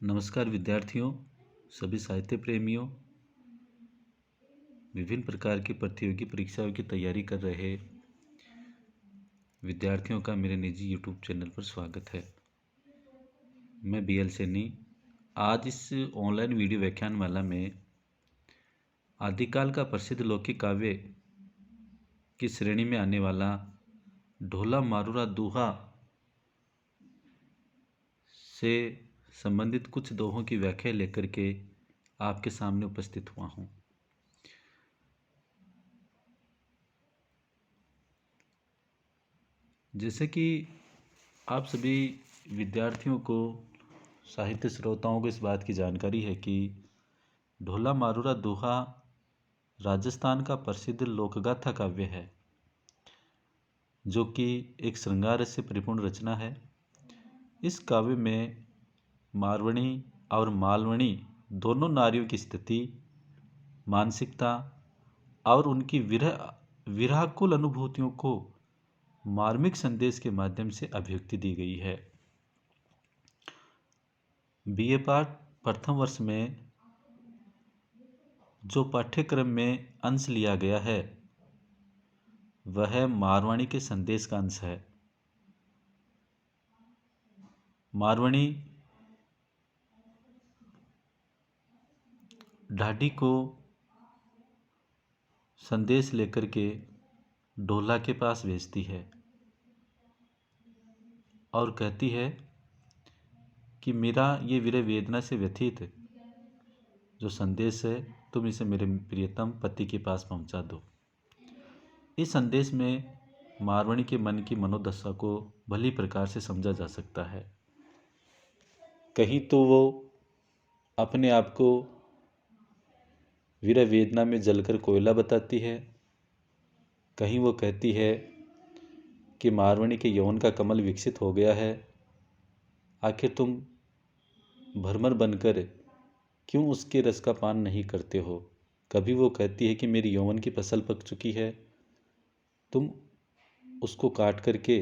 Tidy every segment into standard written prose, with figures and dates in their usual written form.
नमस्कार विद्यार्थियों, सभी साहित्य प्रेमियों, विभिन्न प्रकार की प्रतियोगी परीक्षाओं की तैयारी कर रहे विद्यार्थियों का मेरे निजी यूट्यूब चैनल पर स्वागत है। मैं BL सैनी। आज इस ऑनलाइन वीडियो व्याख्यान माला में आदिकाल का प्रसिद्ध लौकिक काव्य की श्रेणी में आने वाला ढोला मारूरा दोहा से संबंधित कुछ दोहों की व्याख्या लेकर के आपके सामने उपस्थित हुआ हूँ। जैसे कि आप सभी विद्यार्थियों को, साहित्य श्रोताओं को इस बात की जानकारी है कि ढोला मारूरा दोहा राजस्थान का प्रसिद्ध लोकगाथा काव्य है, जो कि एक श्रृंगार से परिपूर्ण रचना है। इस काव्य में मारवणी और मालवणी दोनों नारियों की स्थिति, मानसिकता और उनकी विरहाकुल अनुभूतियों को मार्मिक संदेश के माध्यम से अभिव्यक्ति दी गई है। BA पाठ प्रथम वर्ष में जो पाठ्यक्रम में अंश लिया गया है वह मारवाणी के संदेश का अंश है। मारवाणी ढाडी को संदेश लेकर के ढोला के पास भेजती है और कहती है कि मेरा ये विरह वेदना से व्यथित जो संदेश है, तुम इसे मेरे प्रियतम पति के पास पहुंचा दो। इस संदेश में मारवाणी के मन की मनोदशा को भली प्रकार से समझा जा सकता है। कहीं तो वो अपने आप को विरह वेदना में जलकर कोयला बताती है, कहीं वो कहती है कि मारवाणी के यौवन का कमल विकसित हो गया है, आखिर तुम भरमर बनकर क्यों उसके रस का पान नहीं करते हो। कभी वो कहती है कि मेरी यौवन की फसल पक चुकी है, तुम उसको काट करके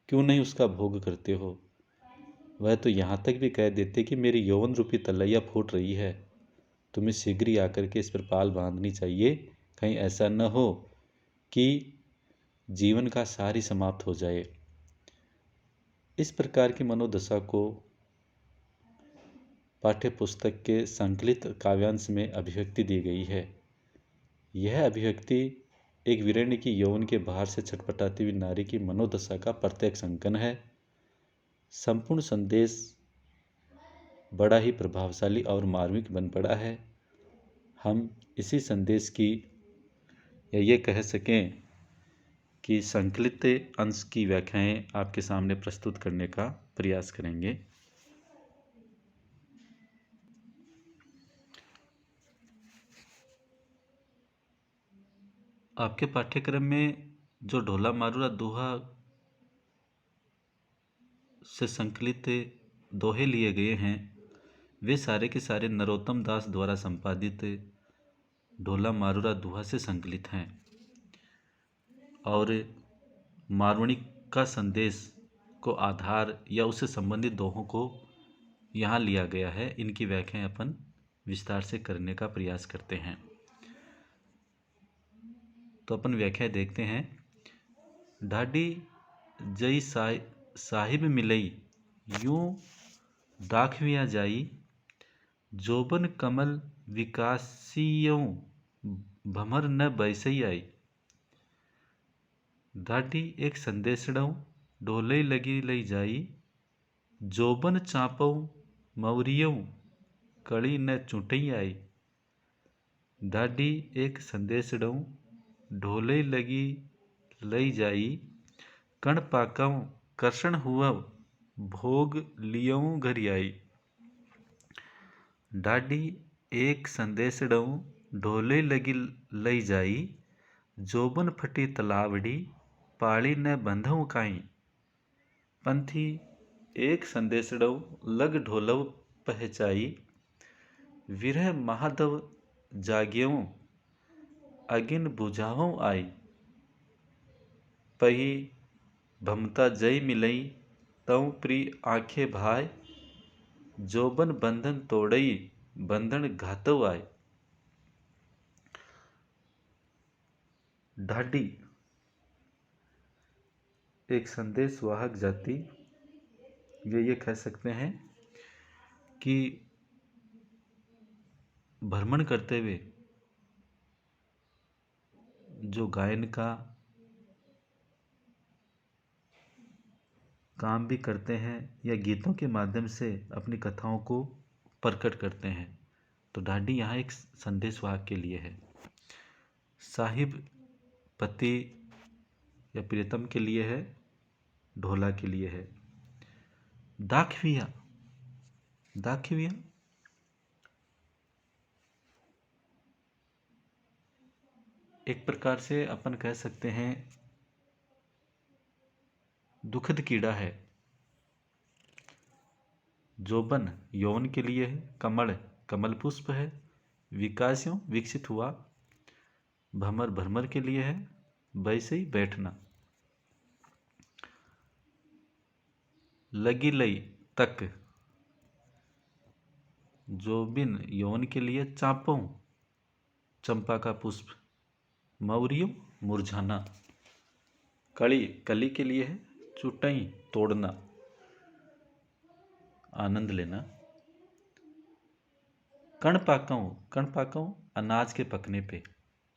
क्यों नहीं उसका भोग करते हो। वह तो यहाँ तक भी कह देते कि मेरी यौवन रूपी तलैया फूट रही है, तुम्हें शीघ्र ही आकर के इस पर पाल बांधनी चाहिए, कहीं ऐसा न हो कि जीवन का सार ही समाप्त हो जाए। इस प्रकार की मनोदशा को पाठ्य पुस्तक के संकलित काव्यांश में अभिव्यक्ति दी गई है। यह अभिव्यक्ति एक वीरण्य की यौवन के बाहर से छटपटाती हुई नारी की मनोदशा का प्रत्यक्ष अंकन है। संपूर्ण संदेश बड़ा ही प्रभावशाली और मार्मिक बन पड़ा है। हम इसी संदेश की, या ये कह सकें कि संकलित अंश की व्याख्याएं आपके सामने प्रस्तुत करने का प्रयास करेंगे। आपके पाठ्यक्रम में जो ढोला मारूरा दोहा से संकलित दोहे लिए गए हैं, वे सारे के सारे नरोत्तम दास द्वारा संपादित ढोला मारूरा दोहा से संकलित हैं और मारवाणी का संदेश को आधार या उससे संबंधित दोहों को यहाँ लिया गया है। इनकी व्याख्याएं अपन विस्तार से करने का प्रयास करते हैं। तो अपन व्याख्या देखते हैं। ढाडी जई साहिब मिलई, यूं दाखविया जाई, जोबन कमल विकासियों, भमर न बैसई आई। ढाडी एक संदेशड़ों, ढोले लगी लई जाई, जोबन चापऊ मवरियों, कड़ी न चुटई आई। ढाडी एक संदेशड़ों, ढोले लगी लई जाई, कण पाकव कर्षण हुआ, भोग लियऊ घर आई। ढाडी एक संदेशड़ों, ढोले लगी लई जाई, जोबन फटी तलावड़ी, पाली न बंधव काई। पंथी एक संदेशड़ों, लग ढोलव पहचाई, विरह महादव जाग्यऊ, अगिन बुझावों आई। पही भमता जय मिलई, तऊ प्री आंखें भाई, जोबन बंधन तोड़ई, बंधन घातव आए। ढाडी एक संदेश वाहक जाति, वे ये कह सकते हैं कि भ्रमण करते हुए जो गायन का काम भी करते हैं या गीतों के माध्यम से अपनी कथाओं को प्रकट करते हैं। तो ढाडी यहाँ एक संदेश वाहक के लिए है। साहिब पति या प्रियतम के लिए है, ढोला के लिए है। दाखविया, दाखविया एक प्रकार से अपन कह सकते हैं दुखद कीड़ा है। जोबन यौवन के लिए है, कमल कमल पुष्प है, विकास्यों विकसित हुआ, भमर भ्रमर के लिए है, वैसे ही बैठना। लगी लई तक, जोबिन यौवन के लिए, चापों चंपा का पुष्प, मौरियों मुरझाना। कली कली के लिए है, चुटई तोड़ना, आनंद लेना। कण पाकऊ अनाज के पकने पे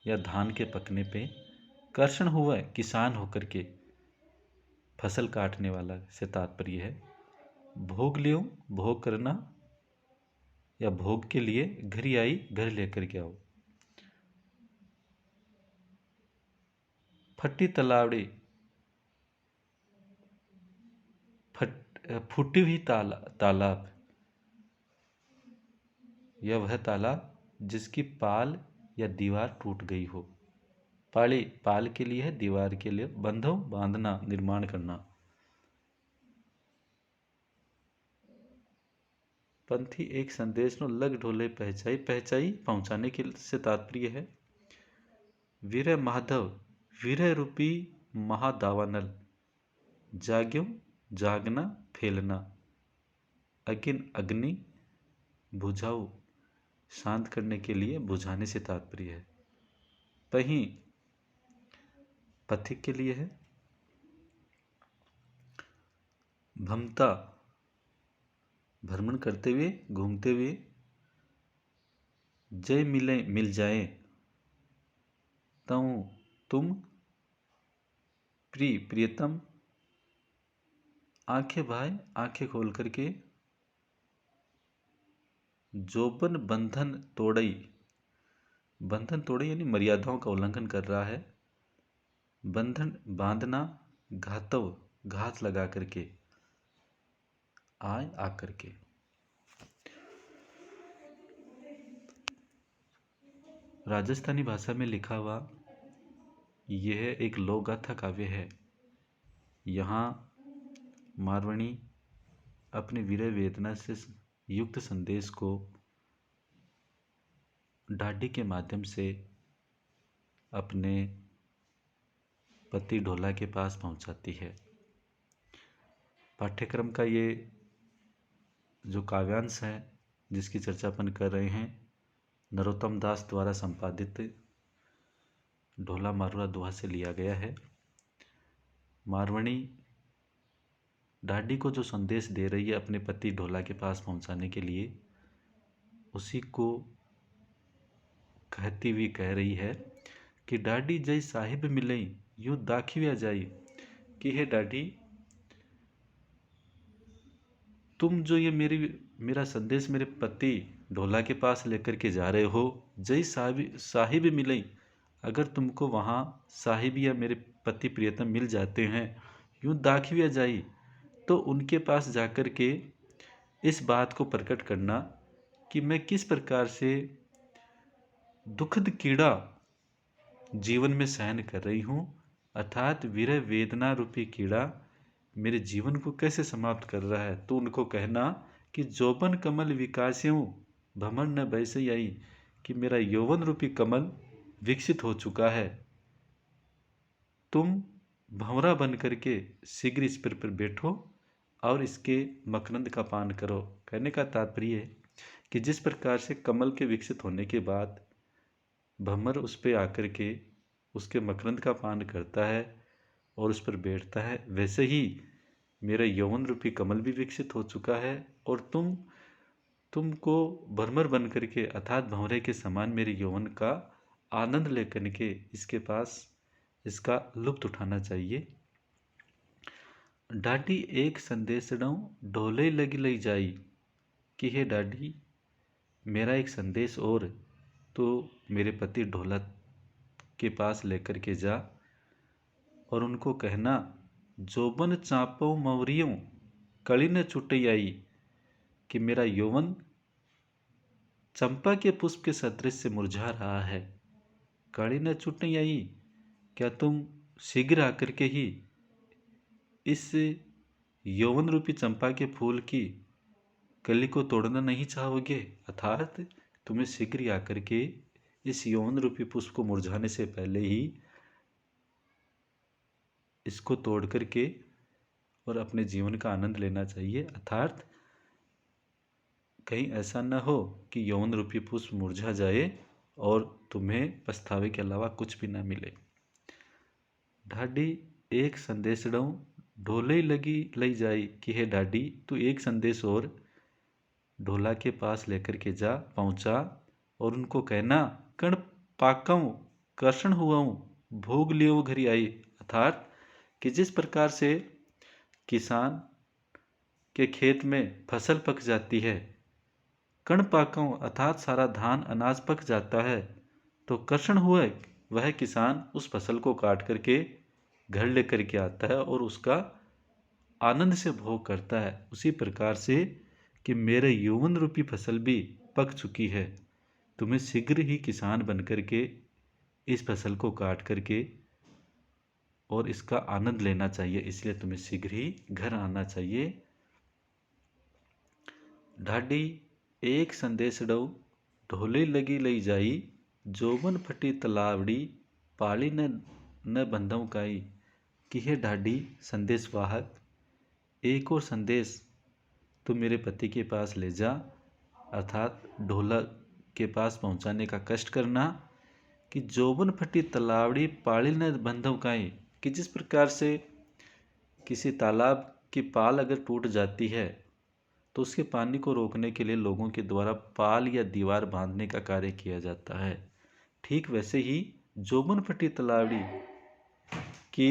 या धान के पकने पे, कर्षण हुआ किसान होकर के, फसल काटने वाला से तात्पर्य है। भोग लियो भोग करना या भोग के लिए, घरी आई घर लेकर के आओ। फटी तलावड़ी, फूटी हुई तालाब, यह वह तालाब जिसकी पाल या दीवार टूट गई हो। पाली पाल के लिए है, दीवार के लिए, बंधो बांधना निर्माण करना। पंथी एक संदेश नो लग ढोले पहचाई, पहचाई पहुंचाने के से तात्पर्य है। वीर माधव, वीर रूपी महादावानल, जाग्यो जागना फैलना। अगिन अग्नि, बुझाऊ शांत करने के लिए, बुझाने से तात्पर्य है। पही पथिक के लिए है। भमता भ्रमण करते हुए घूमते हुए, जय मिले मिल जाए तऊ तुम, प्रियतम आंखें भाई आंखें खोल करके। जोबन बंधन तोड़ई, बंधन तोड़ई यानी मर्यादाओं का उल्लंघन कर रहा है। बंधन बांधना, घातव घात लगा करके, आए आकर के। राजस्थानी भाषा में लिखा हुआ यह एक लोक गाथा काव्य है। यहाँ मारवाणी अपने वीर वेदना से युक्त संदेश को ढाडी के माध्यम से अपने पति ढोला के पास पहुंचाती है। पाठ्यक्रम का ये जो काव्यांश है जिसकी चर्चा अपन कर रहे हैं, नरोत्तम दास द्वारा संपादित ढोला मारुआ दोहा से लिया गया है। मारवाणी ढाडी को जो संदेश दे रही है अपने पति ढोला के पास पहुंचाने के लिए, उसी को कहती हुई कह रही है कि ढाडी जय साहिब मिले, यूं दाखिया जाई। कि है ढाडी, तुम जो ये मेरा संदेश मेरे पति ढोला के पास लेकर के जा रहे हो, जय साहिब मिले, अगर तुमको वहाँ साहिब या मेरे पति प्रियतम मिल जाते हैं, यूं दाखिया जाई, तो उनके पास जाकर के इस बात को प्रकट करना कि मैं किस प्रकार से दुखद कीड़ा जीवन में सहन कर रही हूँ, अर्थात विरह वेदना रूपी कीड़ा मेरे जीवन को कैसे समाप्त कर रहा है। तो उनको कहना कि जोबन कमल विकास्यों, भमर न वैसे आई, कि मेरा यौवन रूपी कमल विकसित हो चुका है, तुम भंवरा बन करके शीघ्र इस पर बैठो और इसके मकरंद का पान करो। कहने का तात्पर्य है कि जिस प्रकार से कमल के विकसित होने के बाद भ्रमर उस पर आकर के उसके मकरंद का पान करता है और उस पर बैठता है, वैसे ही मेरा यौवन रूपी कमल भी विकसित हो चुका है और तुमको भ्रमर बन करके अर्थात भंवरे के समान मेरे यौवन का आनंद लेकर के इसके पास इसका लुत्फ उठाना चाहिए। डाडी एक संदेश ढोले लगी लई जाई, कि हे डाडी मेरा एक संदेश और तो मेरे पति ढोला के पास लेकर के जा और उनको कहना, जोबन चापो मवरियों कली न छुटई आई, कि मेरा यौवन चंपा के पुष्प के सदृश से मुरझा रहा है। कली न छुटई आई, क्या तुम शीघ्र आकर के ही इस यौवन रूपी चंपा के फूल की कली को तोड़ना नहीं चाहोगे, अर्थात तुम्हें शीघ्र ही आकर के इस यौवन रूपी पुष्प को मुरझाने से पहले ही इसको तोड़ करके और अपने जीवन का आनंद लेना चाहिए, अर्थात कहीं ऐसा न हो कि यौवन रूपी पुष्प मुरझा जाए और तुम्हें पछतावे के अलावा कुछ भी न मिले। ढाडी एक संदेश ढोले लगी लई जाई, कि हे ढाडी तू एक संदेश और ढोला के पास लेकर के जा पहुंचा और उनको कहना, कण पाकाऊं कर्षण हुआऊं भोग लियो घरी आई, अर्थात कि जिस प्रकार से किसान के खेत में फसल पक जाती है, कण पाकाऊं अर्थात सारा धान अनाज पक जाता है, तो कर्षण हुए वह किसान उस फसल को काट करके घर लेकर के आता है और उसका आनंद से भोग करता है। उसी प्रकार से कि मेरे यौवन रूपी फसल भी पक चुकी है, तुम्हें शीघ्र ही किसान बन करके इस फसल को काट करके और इसका आनंद लेना चाहिए, इसलिए तुम्हें शीघ्र ही घर आना चाहिए। ढाडी एक संदेश ढोले लगी लई जाई, जोबन फटी तलावड़ी पाली न बंधव काई, कि हे ढाडी संदेश वाहक एक और संदेश तुम मेरे पति के पास ले जा, अर्थात ढोला के पास पहुंचाने का कष्ट करना, कि जोबन फटी तलावड़ी पाली न बंधव काई, कि जिस प्रकार से किसी तालाब की पाल अगर टूट जाती है तो उसके पानी को रोकने के लिए लोगों के द्वारा पाल या दीवार बांधने का कार्य किया जाता है, ठीक वैसे ही जोबन फटी तलावड़ी की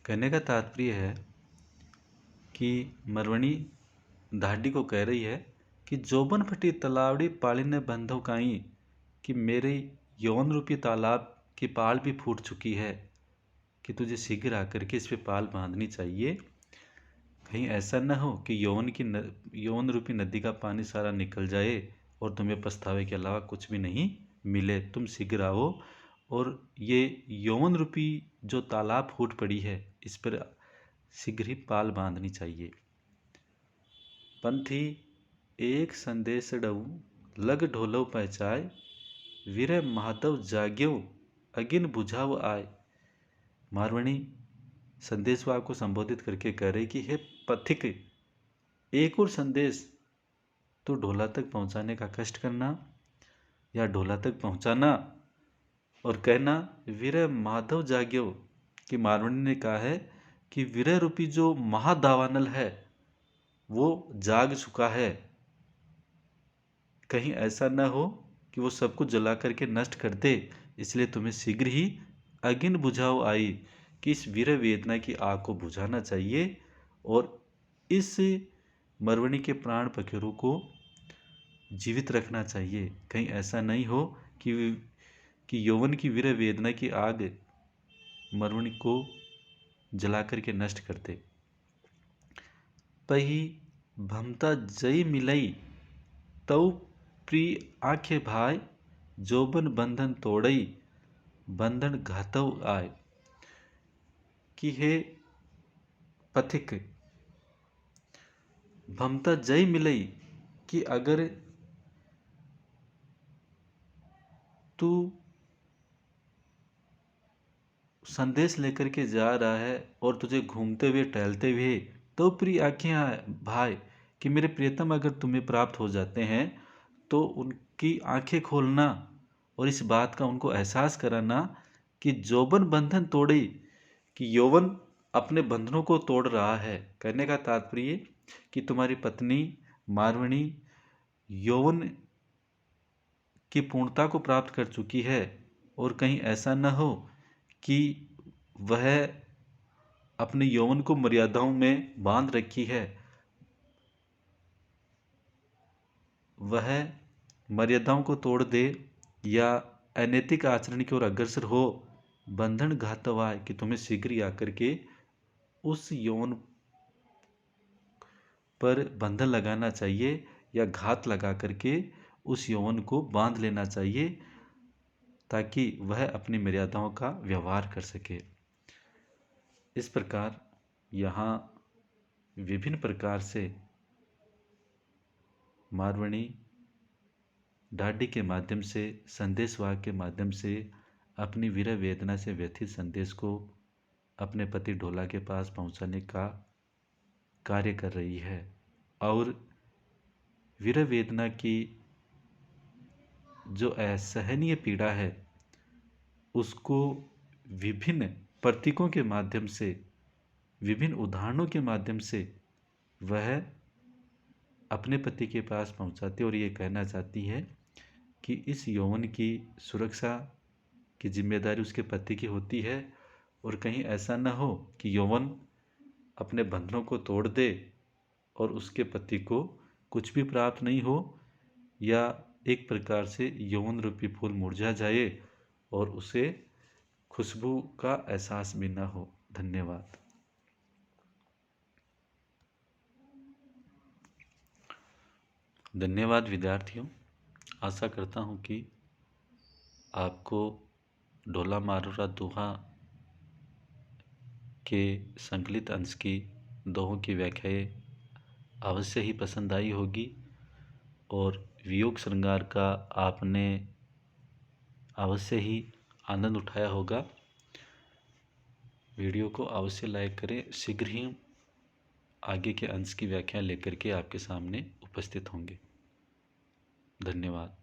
कहने का तात्पर्य है कि मरवणी ढाडी को कह रही है कि जोबन फटी तलावड़ी पाली ने बंधव काई, कि मेरे यौवन रूपी तालाब की पाल भी फूट चुकी है, कि तुझे शीघ्र आकर के इस पे पाल बांधनी चाहिए। कहीं ऐसा न हो कि यौवन रूपी नदी का पानी सारा निकल जाए और तुम्हें पछतावे के अलावा कुछ भी नहीं मिले। तुम शीघ्र आओ और ये यौवन रूपी जो तालाब फूट पड़ी है इस पर शीघ्र ही पाल बांधनी चाहिए। पंथी एक संदेश लग ढोलव पहचाए, वीर महादव जाग्यो अगिन बुझाव आए। मारवणी संदेशवाहक को संबोधित करके कह रहे कि हे पथिक एक और संदेश तो ढोला तक पहुंचाने का कष्ट करना या ढोला तक पहुंचाना और कहना वीर माधव जाग्यो, कि मारवणी ने कहा है कि वीर रूपी जो महादावानल है वो जाग चुका है, कहीं ऐसा न हो कि वो सब कुछ जला करके नष्ट कर दे, इसलिए तुम्हें शीघ्र ही अगिन बुझाओ आई, कि इस वीर वेदना की आग को बुझाना चाहिए और इस मरवणी के प्राण पखेरु को जीवित रखना चाहिए। कहीं ऐसा नहीं हो कि यौवन की वीर वेदना की आग मरवणी को जला करके नष्ट कर दे। पही भमता जई मिलई तऊ प्रिय आंखें भाई, जोबन बंधन तोड़ई बंधन घातव आए, कि हे पथिक भमता जय मिलई, कि अगर तू संदेश लेकर के जा रहा है और तुझे घूमते हुए टहलते हुए तो प्रिय आँखें भाई कि मेरे प्रियतम अगर तुम्हें प्राप्त हो जाते हैं तो उनकी आंखें खोलना और इस बात का उनको एहसास कराना कि यौवन बंधन तोड़े, कि यौवन अपने बंधनों को तोड़ रहा है। कहने का तात्पर्य कि तुम्हारी पत्नी मारवणी यौवन की पूर्णता को प्राप्त कर चुकी है और कहीं ऐसा न हो कि वह अपने यौवन को मर्यादाओं में बांध रखी है, वह मर्यादाओं को तोड़ दे या अनैतिक आचरण की ओर अग्रसर हो। बंधन घातवाय कि तुम्हें शीघ्र ही आकर के उस यौन पर बंधन लगाना चाहिए या घात लगा करके उस यौवन को बांध लेना चाहिए ताकि वह अपनी मर्यादाओं का व्यवहार कर सके। इस प्रकार यहाँ विभिन्न प्रकार से मारवणी ढाडी के माध्यम से, संदेशवाहक के माध्यम से अपनी वीर वेदना से व्यथित संदेश को अपने पति ढोला के पास पहुंचाने का कार्य कर रही है और वीर वेदना की जो असहनीय पीड़ा है उसको विभिन्न प्रतीकों के माध्यम से, विभिन्न उदाहरणों के माध्यम से वह अपने पति के पास पहुंचाती और ये कहना चाहती है कि इस यौवन की सुरक्षा की जिम्मेदारी उसके पति की होती है और कहीं ऐसा न हो कि यौवन अपने बंधनों को तोड़ दे और उसके पति को कुछ भी प्राप्त नहीं हो या एक प्रकार से यौवन रूपी फूल मुरझा जाए और उसे खुशबू का एहसास भी न हो। धन्यवाद। धन्यवाद विद्यार्थियों। आशा करता हूँ कि आपको ढोला मारूरा दोहा के संकलित अंश की दोहों की व्याख्याएं अवश्य ही पसंद आई होगी और वियोग श्रृंगार का आपने अवश्य ही आनंद उठाया होगा। वीडियो को अवश्य लाइक करें। शीघ्र ही आगे के अंश की व्याख्या लेकर के आपके सामने उपस्थित होंगे। धन्यवाद।